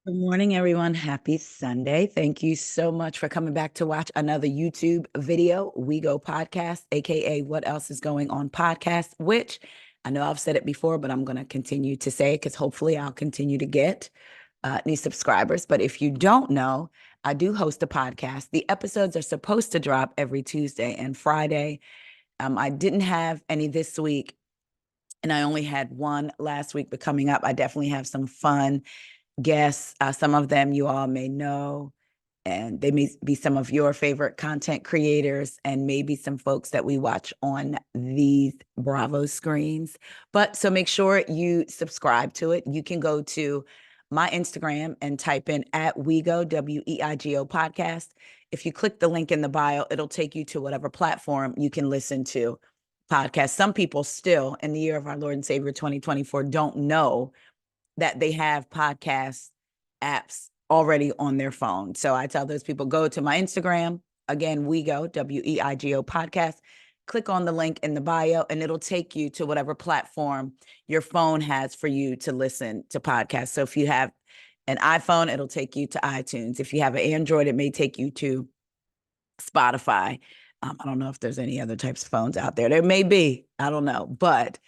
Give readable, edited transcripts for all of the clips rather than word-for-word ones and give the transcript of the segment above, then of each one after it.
Good morning, everyone. Happy Sunday. Thank you so much for coming back to watch another YouTube video, We Go Podcast, aka What Else Is Going On Podcast, which I know I've said it before, but I'm going to continue to say it because hopefully I'll continue to get new subscribers. But if you don't know, I do host a podcast. The episodes are supposed to drop every Tuesday and Friday. I didn't have any this week, and I only had one last week, but coming up, I definitely have some fun guests. Some of them you all may know, and they may be some of your favorite content creators and maybe some folks that we watch on these Bravo screens. But so make sure you subscribe to it. You can go to my Instagram and type in at WeGo, WEIGO podcast. If you click the link in the bio, it'll take you to whatever platform you can listen to podcasts. Some people still, in the year of our Lord and Savior 2024, don't know that they have podcast apps already on their phone. So I tell those people, go to my Instagram. Again, WeGo, WEIGO podcast. Click on the link in the bio, and it'll take you to whatever platform your phone has for you to listen to podcasts. So if you have an iPhone, it'll take you to iTunes. If you have an Android, it may take you to Spotify. I don't know if there's any other types of phones out there. There may be, I don't know. But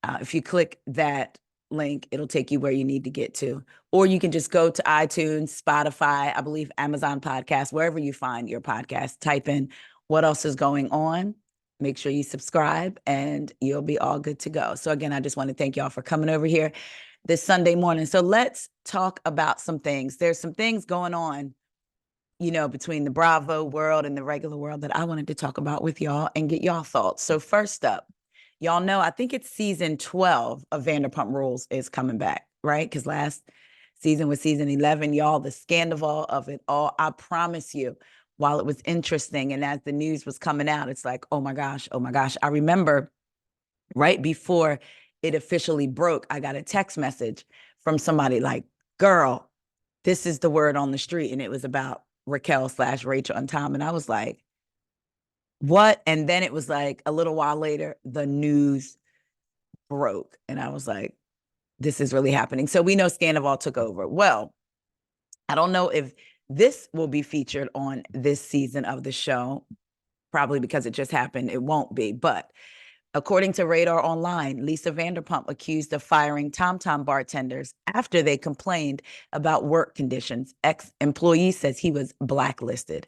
if you click that link, it'll take you where you need to get to. Or you can just go to iTunes, Spotify, I believe Amazon Podcasts, wherever you find your podcast, type in What Else Is Going On. Make sure you subscribe and you'll be all good to go. So again, I just want to thank y'all for coming over here this Sunday morning. So let's talk about some things. There's some things going on, between the Bravo world and the regular world that I wanted to talk about with y'all and get y'all thoughts. So first up, y'all know, I think it's season 12 of Vanderpump Rules is coming back, right? Because last season was season 11, y'all, the scandal of it all. I promise you, while it was interesting and as the news was coming out, it's like, oh my gosh, oh my gosh. I remember right before it officially broke, I got a text message from somebody like, girl, this is the word on the street. And it was about Raquel/Rachel and Tom. And I was like, what? And then it was like a little while later, the news broke. And I was like, this is really happening. So we know Scandival took over. Well, I don't know if this will be featured on this season of the show, probably because it just happened. It won't be. But according to Radar Online, Lisa Vanderpump accused of firing Tom Tom bartenders after they complained about work conditions. Ex-employee says he was blacklisted.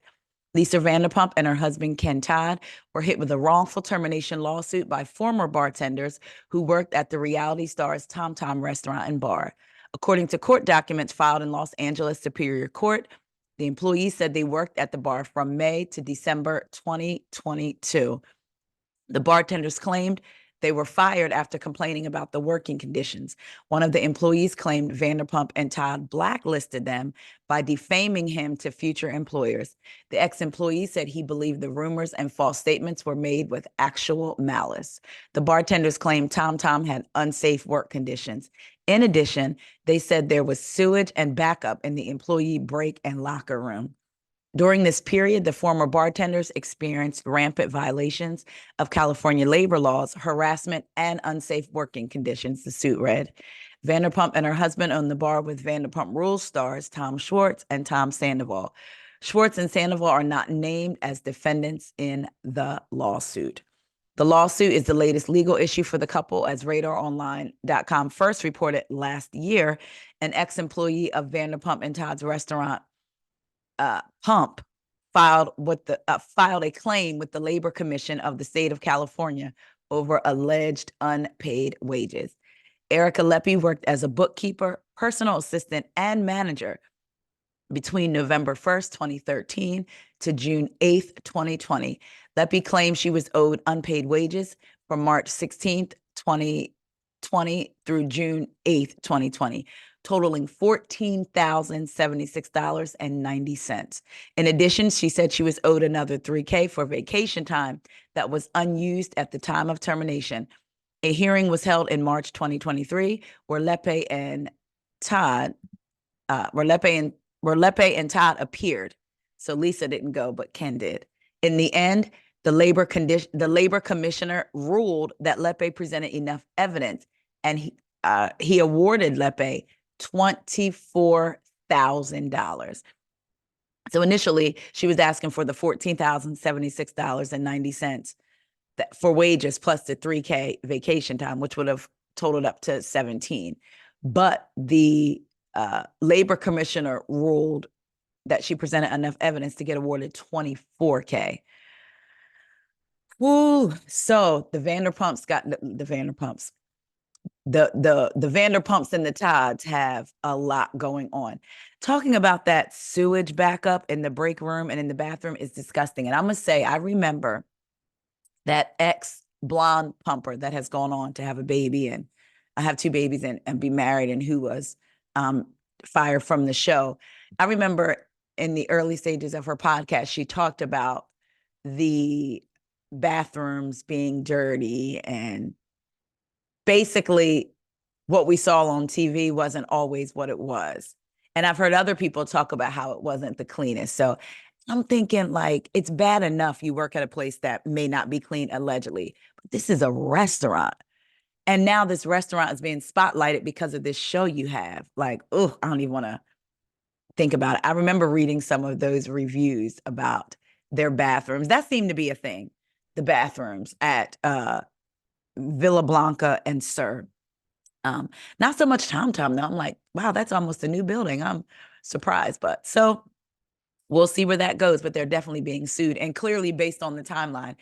Lisa Vanderpump and her husband, Ken Todd, were hit with a wrongful termination lawsuit by former bartenders who worked at the reality star's Tom Tom restaurant and bar. According to court documents filed in Los Angeles Superior Court, the employees said they worked at the bar from May to December 2022. The bartenders claimed they were fired after complaining about the working conditions. One of the employees claimed Vanderpump and Todd blacklisted them by defaming him to future employers. The ex-employee said he believed the rumors and false statements were made with actual malice. The bartenders claimed Tom Tom had unsafe work conditions. In addition, they said there was sewage and backup in the employee break and locker room. During this period, the former bartenders experienced rampant violations of California labor laws, harassment, and unsafe working conditions, the suit read. Vanderpump and her husband own the bar with Vanderpump Rules stars Tom Schwartz and Tom Sandoval. Schwartz and Sandoval are not named as defendants in the lawsuit. The lawsuit is the latest legal issue for the couple, as RadarOnline.com first reported last year. An ex-employee of Vanderpump and Todd's restaurant, Pump, filed a claim with the Labor Commission of the state of California over alleged unpaid wages. Erica Leppi worked as a bookkeeper, personal assistant, and manager between November 1st, 2013 to June 8th, 2020. Leppi claimed she was owed unpaid wages from March 16th, 2020 through June 8th, 2020, totaling $14,076.90. In addition, she said she was owed another $3,000 for vacation time that was unused at the time of termination. A hearing was held in March 2023 where Lepe and Todd appeared. So Lisa didn't go, but Ken did. In the end, the labor commissioner ruled that Lepe presented enough evidence, and he awarded Lepe $20,000. So initially, she was asking for the $14,076.90 for wages plus the 3K vacation time, which would have totaled up to 17. But the labor commissioner ruled that she presented enough evidence to get awarded 24K. Woo! So the Vanderpumps got the Vanderpumps. The Vanderpumps and the Todds have a lot going on. Talking about that sewage backup in the break room and in the bathroom is disgusting. And I'm gonna say, I remember that ex blonde pumper that has gone on to have a baby, and I have two babies and be married, and who was fired from the show. I remember in the early stages of her podcast, she talked about the bathrooms being dirty, and basically what we saw on TV wasn't always what it was. And I've heard other people talk about how it wasn't the cleanest. So I'm thinking, like, it's bad enough you work at a place that may not be clean allegedly, but this is a restaurant. And now this restaurant is being spotlighted because of this show you have. Like, oh, I don't even want to think about it. I remember reading some of those reviews about their bathrooms. That seemed to be a thing. The bathrooms at Villa Blanca and Sir. Not so much Tom Tom though. I'm like, wow, that's almost a new building. I'm surprised, but so we'll see where that goes. But they're definitely being sued, and clearly, based on the timeline,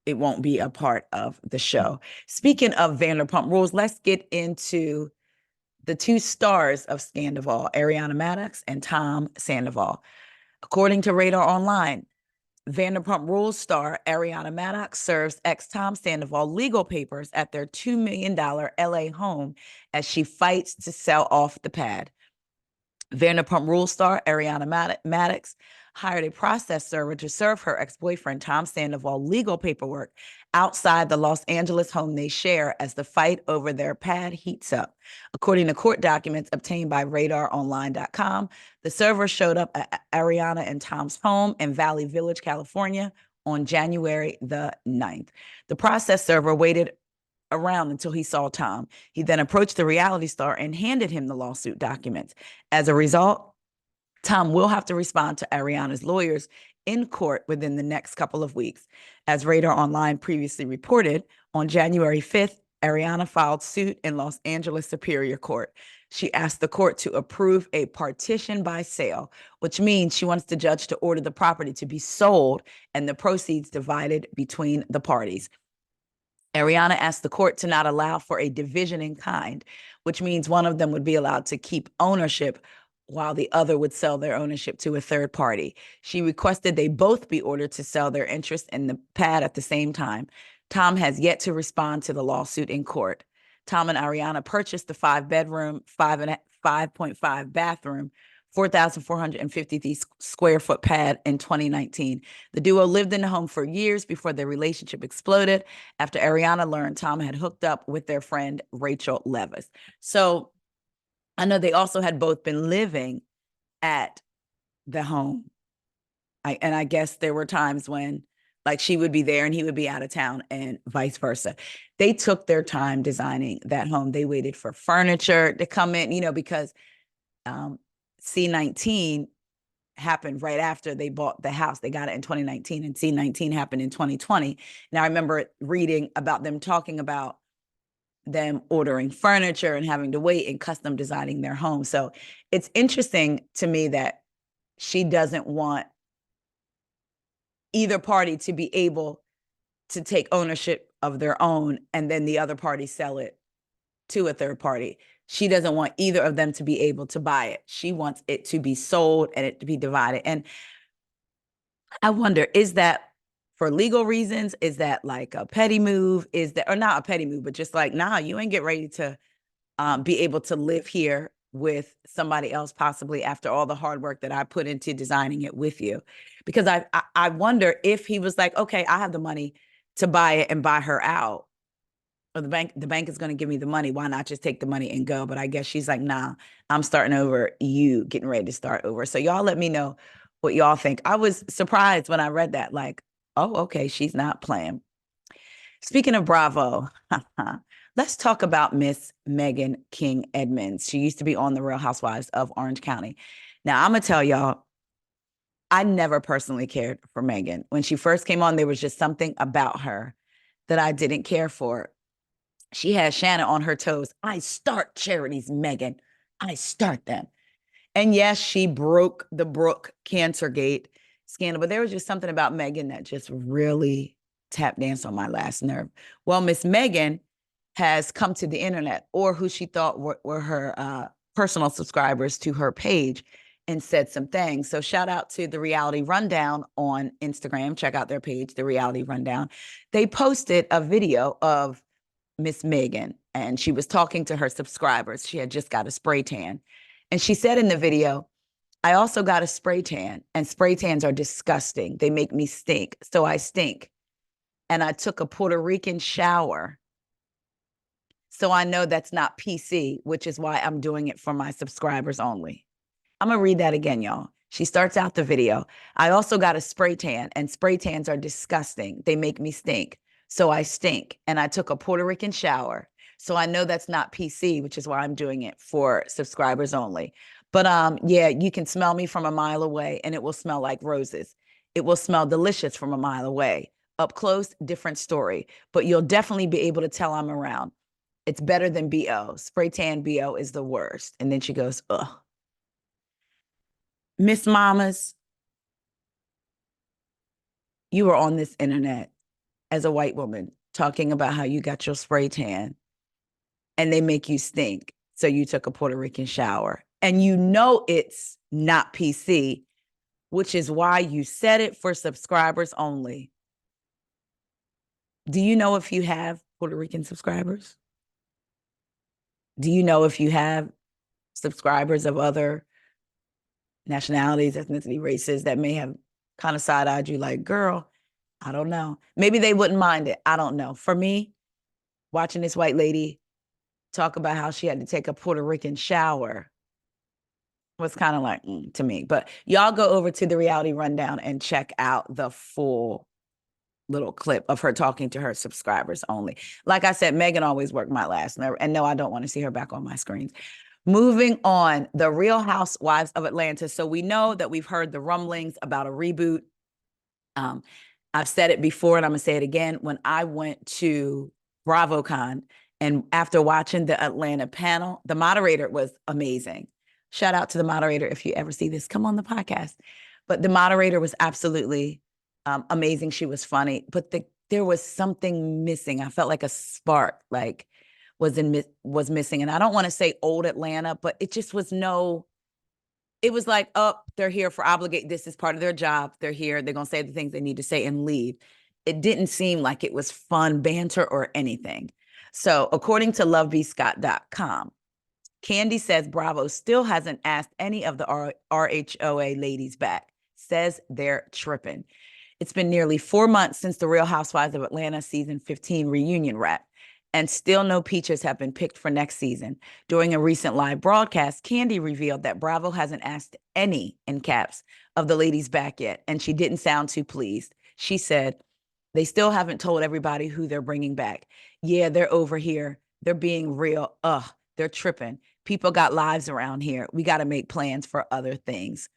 it won't be a part of the show. Speaking of Vanderpump Rules, let's get into the two stars of Scandival, Ariana Madix and Tom Sandoval. According to Radar Online, Vanderpump Rules star Ariana Madix serves ex-Tom Sandoval legal papers at their $2 million LA home as she fights to sell off the pad. Vanderpump Rules star Ariana Madix hired a process server to serve her ex-boyfriend Tom Sandoval legal paperwork outside the Los Angeles home they share as the fight over their pad heats up. According to court documents obtained by RadarOnline.com, the server showed up at Ariana and Tom's home in Valley Village, California on January the 9th. The process server waited around until he saw Tom. He then approached the reality star and handed him the lawsuit documents. As a result, Tom will have to respond to Ariana's lawyers in court within the next couple of weeks. As Radar Online previously reported, on January 5th, Ariana filed suit in Los Angeles Superior Court. She asked the court to approve a partition by sale, which means she wants the judge to order the property to be sold and the proceeds divided between the parties. Ariana asked the court to not allow for a division in kind, which means one of them would be allowed to keep ownership while the other would sell their ownership to a third party. She requested they both be ordered to sell their interest in the pad at the same time. Tom has yet to respond to the lawsuit in court. Tom and Ariana purchased the 5-bedroom, 5.5 bathroom, 4,450 square foot pad in 2019. The duo lived in the home for years before their relationship exploded after Ariana learned Tom had hooked up with their friend Rachel Leviss. So I know they also had both been living at the home. And I guess there were times when, like, she would be there and he would be out of town and vice versa. They took their time designing that home. They waited for furniture to come in, because C19 happened right after they bought the house. They got it in 2019, and C19 happened in 2020. Now, I remember reading about them talking about them ordering furniture and having to wait and custom designing their home. So it's interesting to me that she doesn't want either party to be able to take ownership of their own and then the other party sell it to a third party. She doesn't want either of them to be able to buy it. She wants it to be sold and it to be divided. And I wonder, is that for legal reasons? Is that like a petty move? Is that, or not a petty move, but just like, nah, you ain't get ready to be able to live here with somebody else, possibly after all the hard work that I put into designing it with you. Because I wonder if he was like, okay, I have the money to buy it and buy her out. Or the bank is going to give me the money. Why not just take the money and go? But I guess she's like, nah, I'm starting over. You getting ready to start over. So y'all let me know what y'all think. I was surprised when I read that, like, oh, okay, she's not playing. Speaking of Bravo, Let's talk about Miss Meghan King Edmonds. She used to be on the Real Housewives of Orange County. Now, I'm going to tell y'all, I never personally cared for Meghan. When she first came on, there was just something about her that I didn't care for. She had Shannon on her toes. I start charities, Meghan. I start them. And yes, she broke the Brooke Cancergate scandal, but there was just something about Meghan that just really tap danced on my last nerve. Well, Miss Meghan has come to the internet, or who she thought were her personal subscribers to her page, and said some things. So shout out to the Reality Rundown on Instagram. Check out their page, the Reality Rundown. They posted a video of Miss Meghan, and she was talking to her subscribers. She had just got a spray tan. And she said in the video, I also got a spray tan, and spray tans are disgusting. They make me stink. So I stink. And I took a Puerto Rican shower. So I know that's not PC, which is why I'm doing it for my subscribers only. I'm going to read that again, y'all. She starts out the video. I also got a spray tan, and spray tans are disgusting. They make me stink. So I stink. And I took a Puerto Rican shower. So I know that's not PC, which is why I'm doing it for subscribers only. But yeah, you can smell me from a mile away, and it will smell like roses. It will smell delicious from a mile away. Up close, different story. But you'll definitely be able to tell I'm around. It's better than BO. Spray tan BO is the worst. And then she goes, ugh. Miss Mamas, you were on this internet as a white woman talking about how you got your spray tan and they make you stink. So you took a Puerto Rican shower. And you know it's not PC, which is why you said it for subscribers only. Do you know if you have Puerto Rican subscribers? Do you know if you have subscribers of other nationalities, ethnicity, races that may have kind of side-eyed you like, girl, I don't know. Maybe they wouldn't mind it. I don't know. For me, watching this white lady talk about how she had to take a Puerto Rican shower was kind of like to me. But y'all go over to the Reality Rundown and check out the full little clip of her talking to her subscribers only. Like I said, Meghan always worked my last nerve. And no, I don't want to see her back on my screens. Moving on, the Real Housewives of Atlanta. So we know that we've heard the rumblings about a reboot. I've said it before and I'm going to say it again. When I went to BravoCon and after watching the Atlanta panel, the moderator was amazing. Shout out to the moderator. If you ever see this, come on the podcast. But the moderator was absolutely amazing. She was funny, but there was something missing. I felt like a spark was missing. And I don't want to say old Atlanta, but it just was it was like, oh, they're here for obligate. This is part of their job. They're here. They're going to say the things they need to say and leave. It didn't seem like it was fun banter or anything. So according to lovebscott.com, Candy says Bravo still hasn't asked any of the RHOA ladies back. Says they're tripping. It's been nearly 4 months since the Real Housewives of Atlanta season 15 reunion wrap, and still no peaches have been picked for next season. During a recent live broadcast, Candy revealed that Bravo hasn't asked any, in caps, of the ladies back yet, and she didn't sound too pleased. She said, they still haven't told everybody who they're bringing back. Yeah, they're over here. They're being real. They're tripping. People got lives around here. We got to make plans for other things.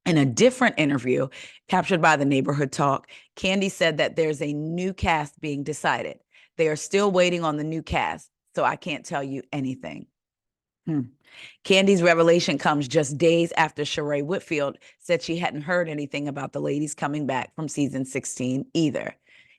In a different interview captured by the Neighborhood Talk, Candy said that there's a new cast being decided. They are still waiting on the new cast, so I can't tell you anything. Candy's revelation comes just days after Sheree Whitfield said she hadn't heard anything about the ladies coming back from season 16 either.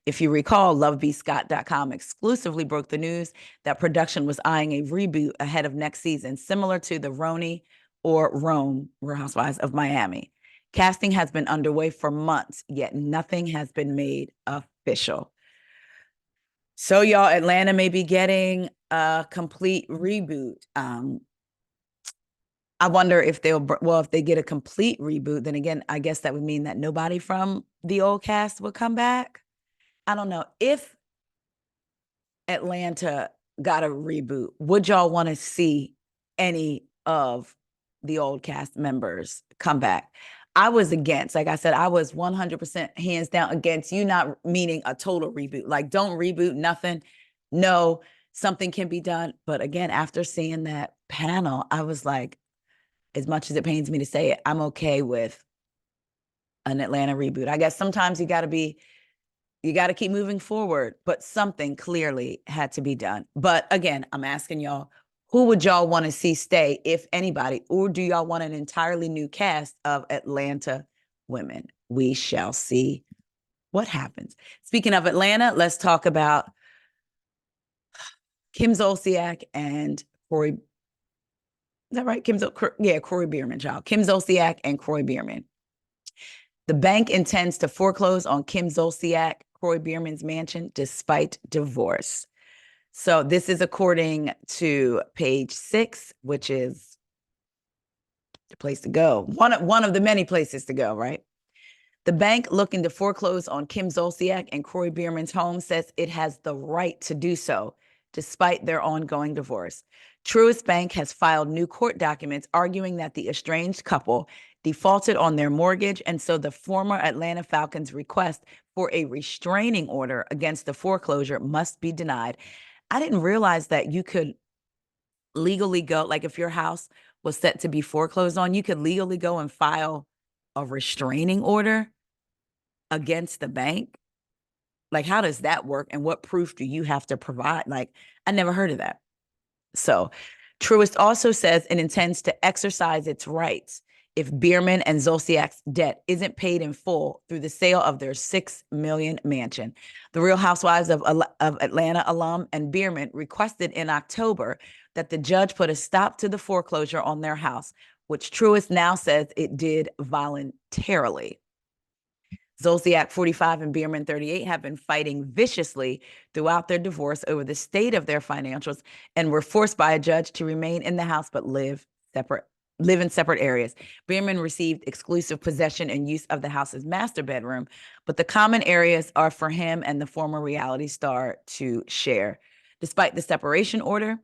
If you recall, lovebscott.com exclusively broke the news that production was eyeing a reboot ahead of next season, similar to the Roni or Rome, Real Housewives of Miami. Casting has been underway for months, yet nothing has been made official. So y'all, Atlanta may be getting a complete reboot. I wonder if if they get a complete reboot, then again, I guess that would mean that nobody from the old cast would come back. I don't know. If Atlanta got a reboot, would y'all want to see any of the old cast members come back? I was against, like I said, I was 100% hands down against, you not meaning a total reboot. Like, don't reboot nothing. No, something can be done. But again, after seeing that panel, I was like, as much as it pains me to say it, I'm okay with an Atlanta reboot. I guess sometimes you got to keep moving forward, but something clearly had to be done. But again, I'm asking y'all, who would y'all want to see stay, if anybody, or do y'all want an entirely new cast of Atlanta women? We shall see what happens. Speaking of Atlanta, let's talk about Kim Zolciak and Kroy. Is that right? Kroy Biermann, child. Kim Zolciak and Kroy Biermann. The bank intends to foreclose on Kim Zolciak, Kroy Biermann's mansion despite divorce. So this is according to Page 6, which is the place to go. One of the many places to go, right? The bank looking to foreclose on Kim Zolciak and Kroy Biermann's home says it has the right to do so, despite their ongoing divorce. Truist Bank has filed new court documents arguing that the estranged couple defaulted on their mortgage, and so the former Atlanta Falcons' request for a restraining order against the foreclosure must be denied. I didn't realize that you could legally go, like if your house was set to be foreclosed on, you could legally go and file a restraining order against the bank. Like, how does that work? And what proof do you have to provide? Like, I never heard of that. So Truist also says it intends to exercise its rights if Biermann and Zolciak's debt isn't paid in full through the sale of their $6 million mansion. The Real Housewives of Atlanta alum and Biermann requested in October that the judge put a stop to the foreclosure on their house, which Truist now says it did voluntarily. Zolciak, 45, and Biermann, 38, have been fighting viciously throughout their divorce over the state of their financials and were forced by a judge to remain in the house but live in separate areas. Biermann received exclusive possession and use of the house's master bedroom, but the common areas are for him and the former reality star to share. Despite the separation order,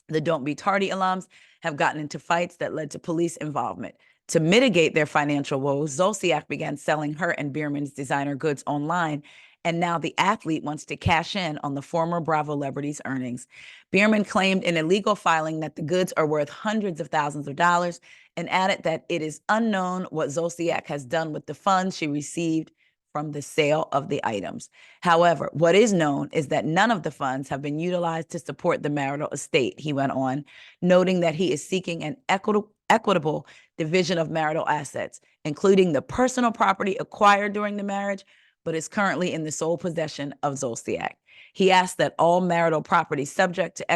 the Don't Be Tardy alums have gotten into fights that led to police involvement. To mitigate their financial woes, Zolciak began selling her and Biermann's designer goods online, and now the athlete wants to cash in on the former Bravo celebrity's earnings. Biermann claimed in a legal filing that the goods are worth hundreds of thousands of dollars and added that it is unknown what Zolciak has done with the funds she received from the sale of the items. However, what is known is that none of the funds have been utilized to support the marital estate, he went on, noting that he is seeking an equitable division of marital assets, including the personal property acquired during the marriage, but is currently in the sole possession of Zolciak. He asked that all marital property subject to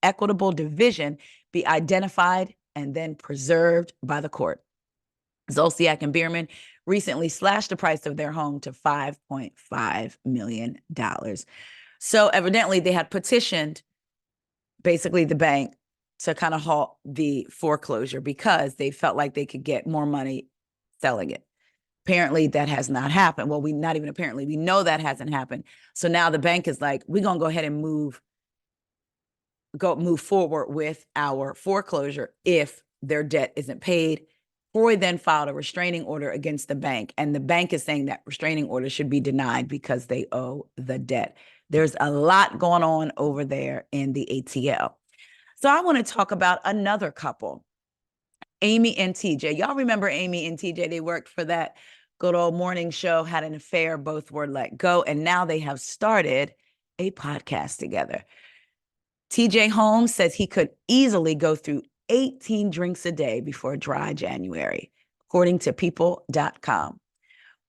equitable division be identified and then preserved by the court. Zolciak and Biermann recently slashed the price of their home to $5.5 million. So evidently they had petitioned basically the bank to kind of halt the foreclosure because they felt like they could get more money selling it. Apparently that has not happened. Well, we know that hasn't happened. So now the bank is like, we're going to go ahead and move forward with our foreclosure if their debt isn't paid. Kroy then filed a restraining order against the bank, and the bank is saying that restraining order should be denied because they owe the debt. There's a lot going on over there in the ATL. So I want to talk about another couple, Amy and TJ. Y'all remember Amy and TJ? They worked for that good old morning show, had an affair, both were let go, and now they have started a podcast together. TJ Holmes says he could easily go through 18 drinks a day before dry January, according to people.com.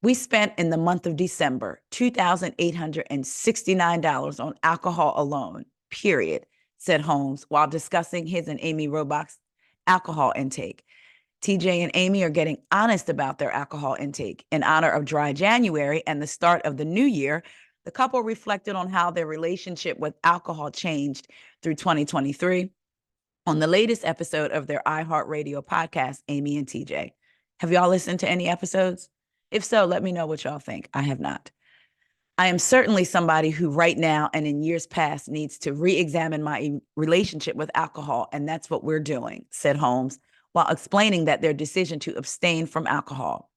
We spent in the month of December $2,869 on alcohol alone, period, said Holmes while discussing his and Amy Robach's alcohol intake. TJ and Amy are getting honest about their alcohol intake. In honor of dry January and the start of the new year, the couple reflected on how their relationship with alcohol changed through 2023 on the latest episode of their iHeartRadio podcast, Amy and TJ. Have y'all listened to any episodes? If so, let me know what y'all think. I have not. I am certainly somebody who right now and in years past needs to re-examine my relationship with alcohol, and that's what we're doing, said Holmes, while explaining their decision to abstain from alcohol.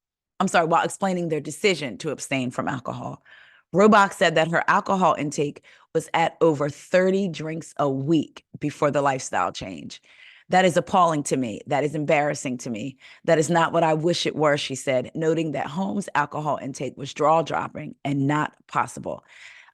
RHOA said that her alcohol intake was at over 30 drinks a week before the lifestyle change. That is appalling to me. That is embarrassing to me. That is not what I wish it were, she said, noting that Holmes' alcohol intake was jaw dropping and not possible.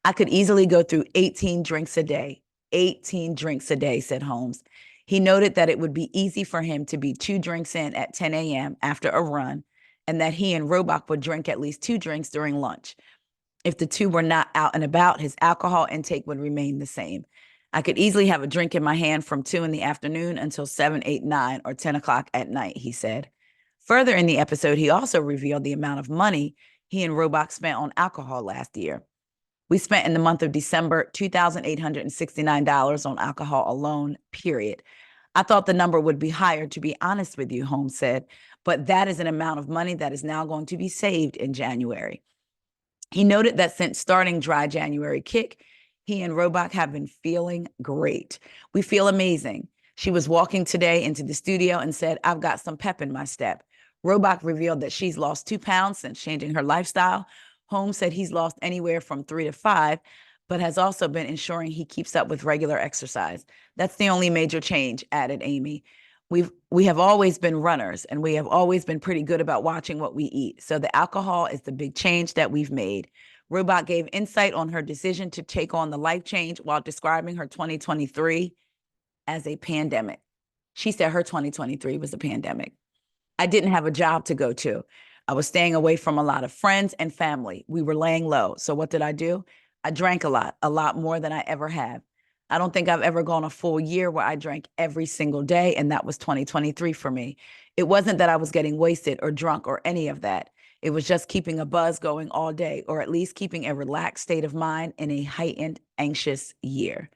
I could easily go through 18 drinks a day. 18 drinks a day, said Holmes. He noted that it would be easy for him to be 2 drinks in at 10 a.m. after a run, and that he and RHOA would drink at least 2 drinks during lunch. If the two were not out and about, his alcohol intake would remain the same. I could easily have a drink in my hand from 2 in the afternoon until 7, 8, 9, or 10 o'clock at night, he said. Further in the episode, he also revealed the amount of money he and RHOA spent on alcohol last year. We spent in the month of December $2,869 on alcohol alone, period. I thought the number would be higher, to be honest with you, Holmes said, but that is an amount of money that is now going to be saved in January. He noted that since starting Dry January Kick, he and RHOA have been feeling great. We feel amazing. She was walking today into the studio and said, I've got some pep in my step. RHOA revealed that she's lost 2 pounds since changing her lifestyle. Holmes said he's lost anywhere from 3 to 5, but has also been ensuring he keeps up with regular exercise. That's the only major change, added Amy. We have always been runners, and we have always been pretty good about watching what we eat. So the alcohol is the big change that we've made. RHOA gave insight on her decision to take on the life change while describing her 2023 as a pandemic. She said her 2023 was a pandemic. I didn't have a job to go to. I was staying away from a lot of friends and family. We were laying low. So what did I do? I drank a lot more than I ever have. I don't think I've ever gone a full year where I drank every single day, and that was 2023 for me. It wasn't that I was getting wasted or drunk or any of that. It was just keeping a buzz going all day, or at least keeping a relaxed state of mind in a heightened, anxious year.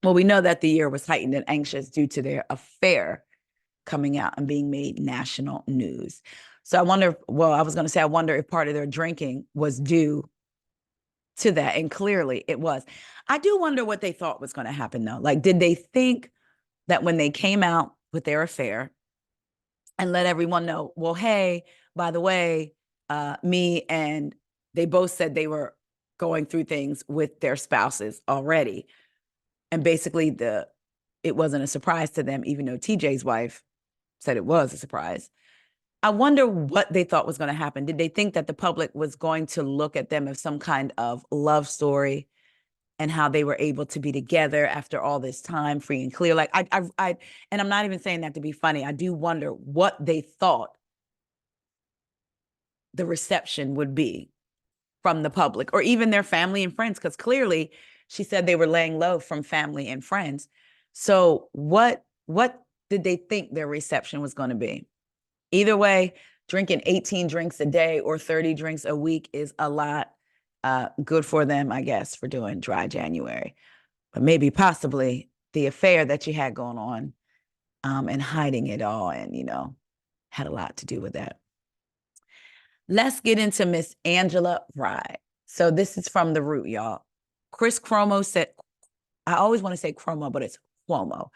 Well, we know that the year was heightened and anxious due to their affair coming out and being made national news. So I wonder, I was going to say, I wonder if part of their drinking was due to that. And clearly it was. I do wonder what they thought was going to happen, though. Like, did they think that when they came out with their affair and let everyone know, well, hey, by the way, me and they both said they were going through things with their spouses already. And basically it wasn't a surprise to them, even though TJ's wife said it was a surprise. I wonder what they thought was going to happen. Did they think that the public was going to look at them as some kind of love story and how they were able to be together after all this time, free and clear? Like and I'm not even saying that to be funny. I do wonder what they thought the reception would be from the public or even their family and friends, because clearly she said they were laying low from family and friends. So what did they think their reception was going to be? Either way, drinking 18 drinks a day or 30 drinks a week is a lot. Good for them, I guess, for doing Dry January. But maybe possibly the affair that you had going on and hiding it all and, had a lot to do with that. Let's get into Miss Angela Rye. So this is from The Root, y'all. Chris Cuomo said, I always want to say Cuomo, but it's Cuomo.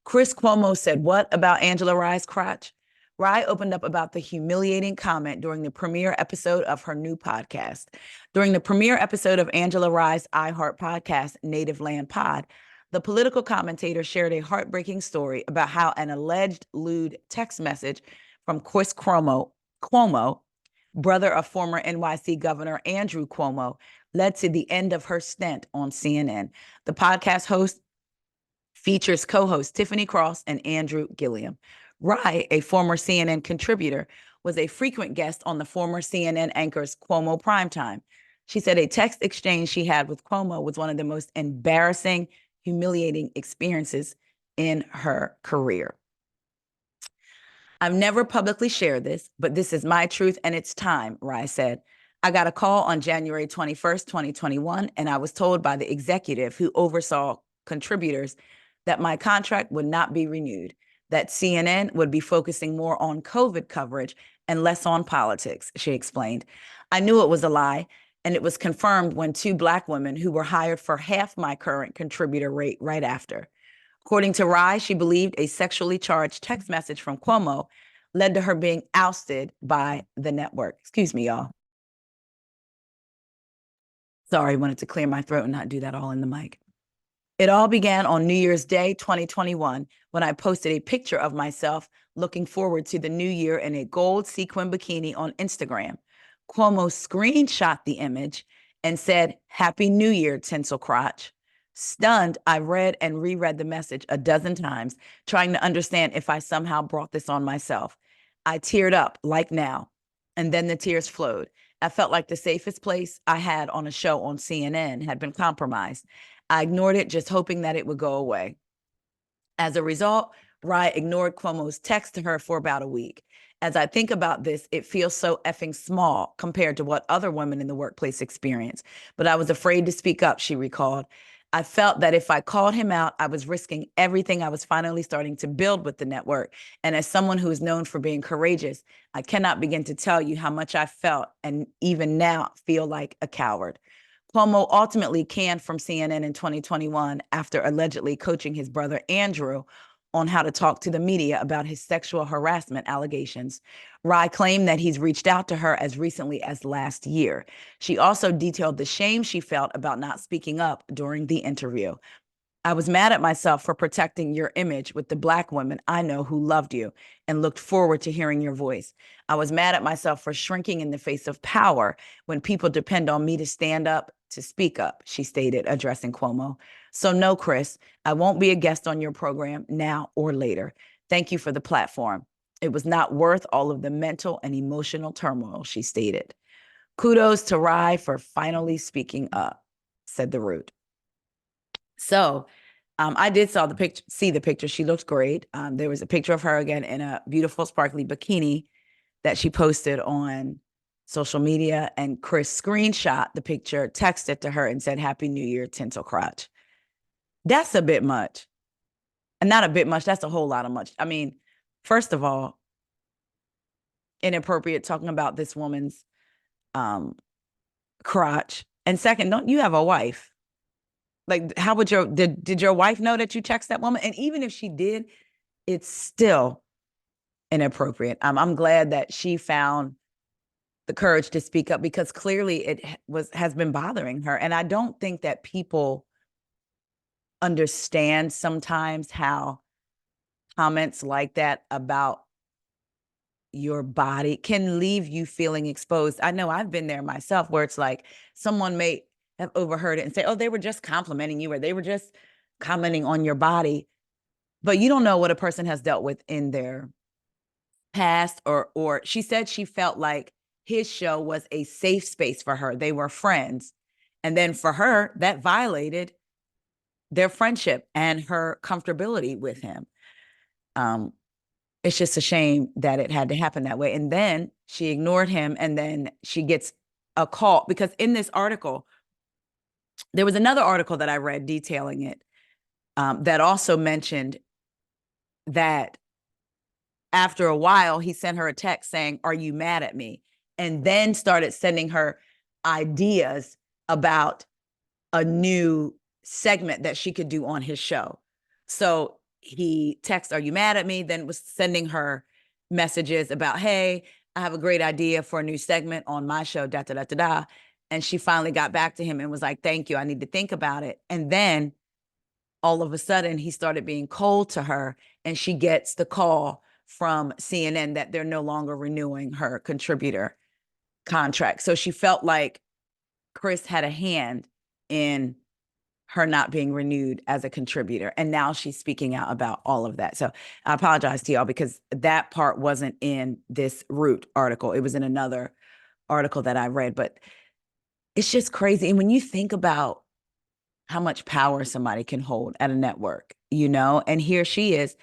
Chris Cuomo said, what about Angela Rye's crotch? Rye opened up about the humiliating comment during the premiere episode of her new podcast. During the premiere episode of Angela Rye's iHeart podcast, Native Land Pod, the political commentator shared a heartbreaking story about how an alleged lewd text message from Chris Cuomo, brother of former NYC Governor Andrew Cuomo, led to the end of her stint on CNN. The podcast host features co-hosts Tiffany Cross and Andrew Gilliam. Rye, a former CNN contributor, was a frequent guest on the former CNN anchor's Cuomo Primetime. She said a text exchange she had with Cuomo was one of the most embarrassing, humiliating experiences in her career. I've never publicly shared this, but this is my truth and it's time, Rye said. I got a call on January 21st, 2021, and I was told by the executive who oversaw contributors that my contract would not be renewed, that CNN would be focusing more on COVID coverage and less on politics, she explained. I knew it was a lie, and it was confirmed when 2 Black women who were hired for half my current contributor rate right after. According to Rye, she believed a sexually charged text message from Cuomo led to her being ousted by the network. Excuse me, y'all. Sorry, wanted to clear my throat and not do that all in the mic. It all began on New Year's Day, 2021, when I posted a picture of myself looking forward to the new year in a gold sequin bikini on Instagram. Cuomo screenshot the image and said, "Happy New Year, tinsel crotch." Stunned, I read and reread the message a dozen times, trying to understand if I somehow brought this on myself. I teared up, like now, and then the tears flowed. I felt like the safest place I had on a show on CNN had been compromised. I ignored it, just hoping that it would go away. As a result, RHOA ignored Cuomo's text to her for about a week. As I think about this, it feels so effing small compared to what other women in the workplace experience. But I was afraid to speak up, she recalled. I felt that if I called him out, I was risking everything I was finally starting to build with the network. And as someone who is known for being courageous, I cannot begin to tell you how much I felt and even now feel like a coward. Cuomo ultimately canned from CNN in 2021 after allegedly coaching his brother Andrew on how to talk to the media about his sexual harassment allegations. RHOA claimed that he's reached out to her as recently as last year. She also detailed the shame she felt about not speaking up during the interview. I was mad at myself for protecting your image with the Black women I know who loved you and looked forward to hearing your voice. I was mad at myself for shrinking in the face of power when people depend on me to stand up, to speak up, she stated, addressing Cuomo. So, no, Chris, I won't be a guest on your program now or later. Thank you for the platform. It was not worth all of the mental and emotional turmoil, she stated. Kudos to RHOA for finally speaking up, said the Root. So I did see the picture. She looked great. There was a picture of her again in a beautiful sparkly bikini that she posted on social media, and Chris screenshot the picture, texted to her and said, "Happy New Year, tinsel crotch." That's a bit much. And not a bit much, that's a whole lot of much. I mean, first of all, inappropriate talking about this woman's crotch. And second, don't you have a wife? Like, how would did your wife know that you text that woman? And even if she did, it's still inappropriate. I'm glad that she found the courage to speak up, because clearly it has been bothering her. And I don't think that people understand sometimes how comments like that about your body can leave you feeling exposed. I know I've been there myself, where it's like someone may have overheard it and say, "Oh, they were just complimenting you," or "They were just commenting on your body." But you don't know what a person has dealt with in their past, or she said she felt like his show was a safe space for her. They were friends. And then for her, that violated their friendship and her comfortability with him. It's just a shame that it had to happen that way. And then she ignored him, and then she gets a call, because in this article, there was another article that I read detailing it, that also mentioned that after a while, he sent her a text saying, "Are you mad at me?" And then started sending her ideas about a new segment that she could do on his show. So he texted, "Are you mad at me?" Then was sending her messages about, "Hey, I have a great idea for a new segment on my show, da da da da da." And she finally got back to him and was like, "Thank you, I need to think about it." And then all of a sudden, he started being cold to her, and she gets the call from CNN that they're no longer renewing her contributor contract. So she felt like Chris had a hand in her not being renewed as a contributor. And now she's speaking out about all of that. So I apologize to y'all, because that part wasn't in this Root article. It was in another article that I read. But it's just crazy. And when you think about how much power somebody can hold at a network, and here she is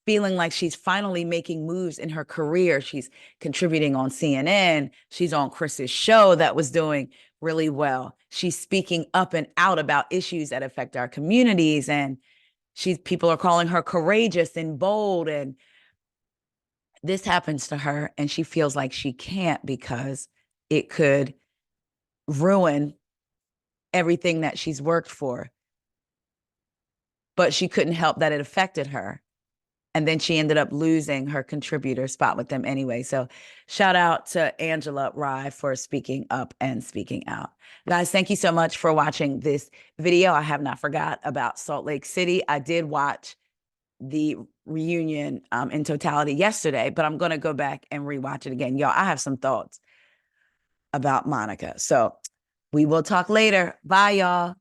feeling like she's finally making moves in her career. She's contributing on CNN. She's on Chris's show that was doing really well. She's speaking up and out about issues that affect our communities. And people are calling her courageous and bold. And this happens to her, and she feels like she can't, because it could ruin everything that she's worked for. But she couldn't help that it affected her. And then she ended up losing her contributor spot with them anyway. So shout out to Angela Rye for speaking up and speaking out. Guys, thank you so much for watching this video. I have not forgot about Salt Lake City. I did watch the reunion in totality yesterday, but I'm going to go back and rewatch it again. Y'all, I have some thoughts about Monica. So we will talk later. Bye, y'all.